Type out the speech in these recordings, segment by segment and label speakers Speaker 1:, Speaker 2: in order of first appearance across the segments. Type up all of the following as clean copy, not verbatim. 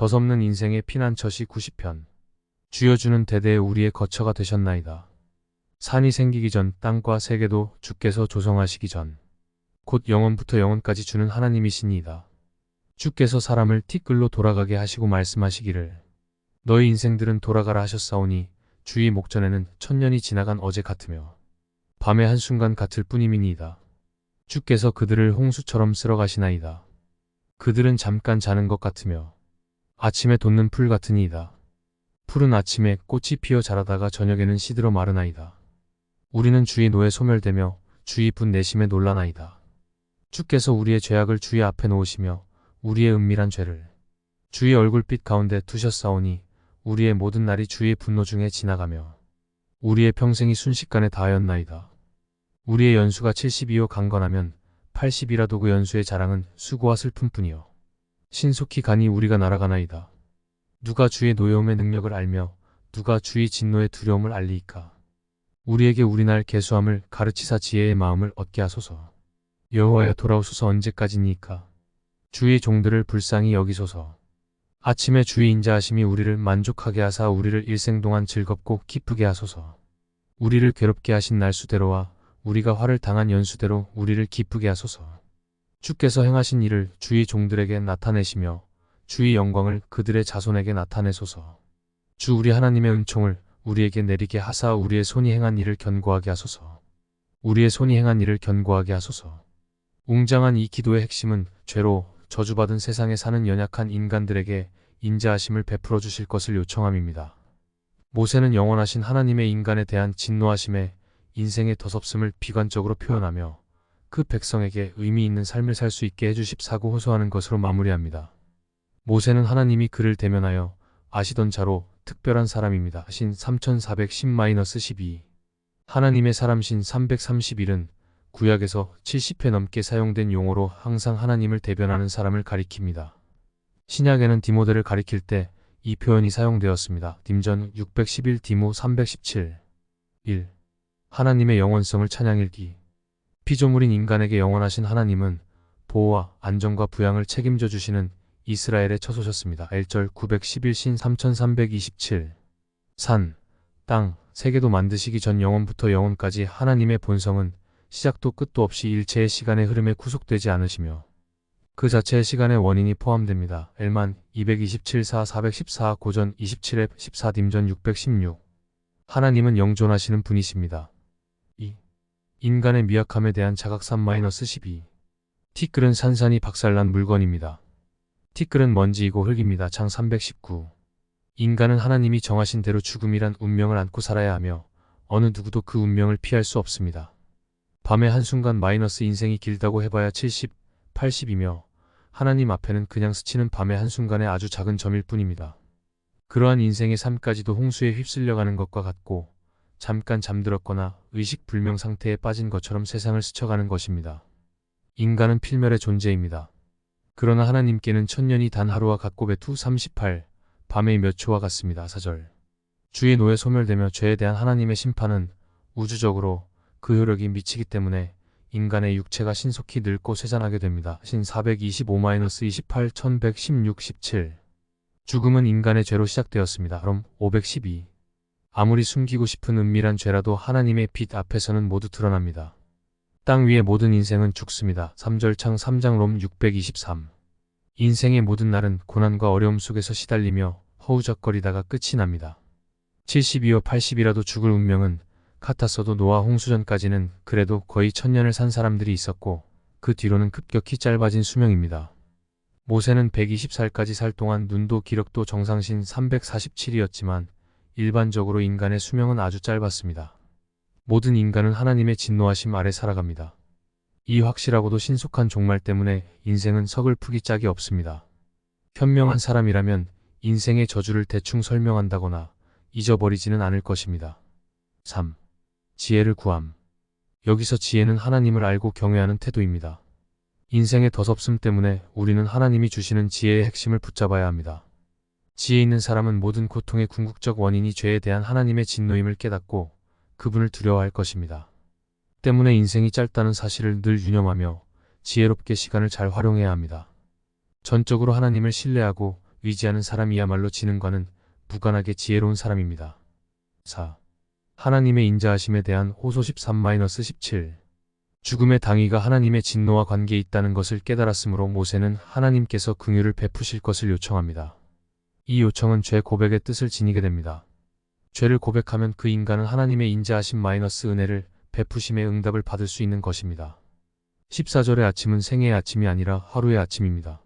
Speaker 1: 덧없는 인생의 피난처시 90편. 주여 주는 대대에 우리의 거처가 되셨나이다. 산이 생기기 전 땅과 세계도 주께서 조성하시기 전 곧 영원부터 영원까지 주는 하나님이시니이다. 주께서 사람을 티끌로 돌아가게 하시고 말씀하시기를 너희 인생들은 돌아가라 하셨사오니 주의 목전에는 천년이 지나간 어제 같으며 밤의 한순간 같을 뿐임이니이다. 주께서 그들을 홍수처럼 쓸어가시나이다. 그들은 잠깐 자는 것 같으며 아침에 돋는 풀 같으니이다. 풀은 아침에 꽃이 피어 자라다가 저녁에는 시들어 마르나이다. 우리는 주의 노에 소멸되며 주의 분 내심에 놀라나이다. 주께서 우리의 죄악을 주의 앞에 놓으시며 우리의 은밀한 죄를 주의 얼굴빛 가운데 두셨사오니 우리의 모든 날이 주의 분노 중에 지나가며 우리의 평생이 순식간에 다하였나이다. 우리의 연수가 70이요 강건하면 80이라도 그 연수의 자랑은 수고와 슬픔뿐이요 신속히 가니 우리가 날아가나이다. 누가 주의 노여움의 능력을 알며 누가 주의 진노의 두려움을 알리이까. 우리에게 우리날 계수함을 가르치사 지혜의 마음을 얻게 하소서. 여호와여 돌아오소서. 언제까지니이까. 주의 종들을 불쌍히 여기소서. 아침에 주의 인자하심이 우리를 만족하게 하사 우리를 일생 동안 즐겁고 기쁘게 하소서. 우리를 괴롭게 하신 날수대로와 우리가 화를 당한 연수대로 우리를 기쁘게 하소서. 주께서 행하신 일을 주의 종들에게 나타내시며 주의 영광을 그들의 자손에게 나타내소서. 주 우리 하나님의 은총을 우리에게 내리게 하사 우리의 손이 행한 일을 견고하게 하소서. 우리의 손이 행한 일을 견고하게 하소서. 웅장한 이 기도의 핵심은 죄로 저주받은 세상에 사는 연약한 인간들에게 인자하심을 베풀어 주실 것을 요청함입니다. 모세는 영원하신 하나님의 인간에 대한 진노하심에 인생의 덧없음을 비관적으로 표현하며 그 백성에게 의미 있는 삶을 살 수 있게 해주십사고 호소하는 것으로 마무리합니다. 모세는 하나님이 그를 대면하여 아시던 자로 특별한 사람입니다. 신 3410-12 하나님의 사람 신 331은 구약에서 70회 넘게 사용된 용어로 항상 하나님을 대변하는 사람을 가리킵니다. 신약에는 디모데를 가리킬 때 이 표현이 사용되었습니다. 딤전 611 디모 317 1. 하나님의 영원성을 찬양일기. 피조물인 인간에게 영원하신 하나님은 보호와 안정과 부양을 책임져 주시는 이스라엘에 처소셨습니다. 1절 911 신 3327 산, 땅, 세계도 만드시기 전 영원부터 영원까지 하나님의 본성은 시작도 끝도 없이 일체의 시간의 흐름에 구속되지 않으시며 그 자체의 시간의 원인이 포함됩니다. 엘만 227-4 414 고전 27앱 14 딤전 616 하나님은 영존하시는 분이십니다. 2. 인간의 미약함에 대한 자각 3-12 티끌은 산산이 박살난 물건입니다. 티끌은 먼지이고 흙입니다. 장 319 인간은 하나님이 정하신 대로 죽음이란 운명을 안고 살아야 하며 어느 누구도 그 운명을 피할 수 없습니다. 밤의 한순간 마이너스 인생이 길다고 해봐야 70, 80이며 하나님 앞에는 그냥 스치는 밤의 한순간의 아주 작은 점일 뿐입니다. 그러한 인생의 삶까지도 홍수에 휩쓸려가는 것과 같고 잠깐 잠들었거나 의식불명 상태에 빠진 것처럼 세상을 스쳐가는 것입니다. 인간은 필멸의 존재입니다. 그러나 하나님께는 천년이 단 하루와 같고 배투 38 밤의 몇 초와 같습니다. 4절 주의 노에 소멸되며 죄에 대한 하나님의 심판은 우주적으로 그 효력이 미치기 때문에 인간의 육체가 신속히 늙고 쇠잔하게 됩니다. 신 425-28 1116 17 죽음은 인간의 죄로 시작되었습니다. 롬 512 아무리 숨기고 싶은 은밀한 죄라도 하나님의 빛 앞에서는 모두 드러납니다. 땅 위의 모든 인생은 죽습니다. 3절 창 3장 롬 623 인생의 모든 날은 고난과 어려움 속에서 시달리며 허우적거리다가 끝이 납니다. 70이요 80이라도 죽을 운명은 같았어도 노아 홍수 전까지는 그래도 거의 1000년을 산 사람들이 있었고 그 뒤로는 급격히 짧아진 수명입니다. 모세는 120살까지 살 동안 눈도 기력도 정상신 347이었지만 일반적으로 인간의 수명은 아주 짧았습니다. 모든 인간은 하나님의 진노하심 아래 살아갑니다. 이 확실하고도 신속한 종말 때문에 인생은 서글프기 짝이 없습니다. 현명한 사람이라면 인생의 저주를 대충 설명한다거나 잊어버리지는 않을 것입니다. 3. 지혜를 구함. 여기서 지혜는 하나님을 알고 경외하는 태도입니다. 인생의 덧없음 때문에 우리는 하나님이 주시는 지혜의 핵심을 붙잡아야 합니다. 지혜 있는 사람은 모든 고통의 궁극적 원인이 죄에 대한 하나님의 진노임을 깨닫고 그분을 두려워할 것입니다. 때문에 인생이 짧다는 사실을 늘 유념하며 지혜롭게 시간을 잘 활용해야 합니다. 전적으로 하나님을 신뢰하고 의지하는 사람이야말로 지능과는 무관하게 지혜로운 사람입니다. 4. 하나님의 인자하심에 대한 호소 13-17 죽음의 당위가 하나님의 진노와 관계에 있다는 것을 깨달았으므로 모세는 하나님께서 긍휼을 베푸실 것을 요청합니다. 이 요청은 죄 고백의 뜻을 지니게 됩니다. 죄를 고백하면 그 인간은 하나님의 인자하심 은혜를 베푸심의 응답을 받을 수 있는 것입니다. 14절의 아침은 생애의 아침이 아니라 하루의 아침입니다.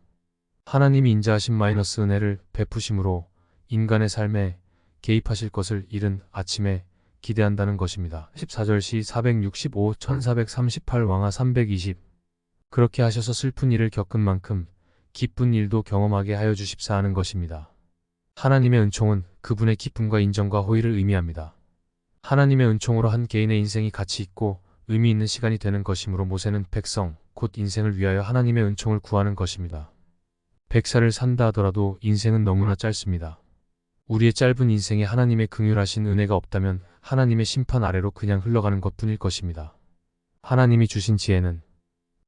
Speaker 1: 하나님이 인자하심 은혜를 베푸심으로 인간의 삶에 개입하실 것을 이른 아침에 기대한다는 것입니다. 14절 시 465 1438 왕하 320 그렇게 하셔서 슬픈 일을 겪은 만큼 기쁜 일도 경험하게 하여 주십사 하는 것입니다. 하나님의 은총은 그분의 기쁨과 인정과 호의를 의미합니다. 하나님의 은총으로 한 개인의 인생이 가치 있고 의미 있는 시간이 되는 것이므로 모세는 백성, 곧 인생을 위하여 하나님의 은총을 구하는 것입니다. 100살을 산다 하더라도 인생은 너무나 짧습니다. 우리의 짧은 인생에 하나님의 긍휼하신 은혜가 없다면 하나님의 심판 아래로 그냥 흘러가는 것뿐일 것입니다. 하나님이 주신 지혜는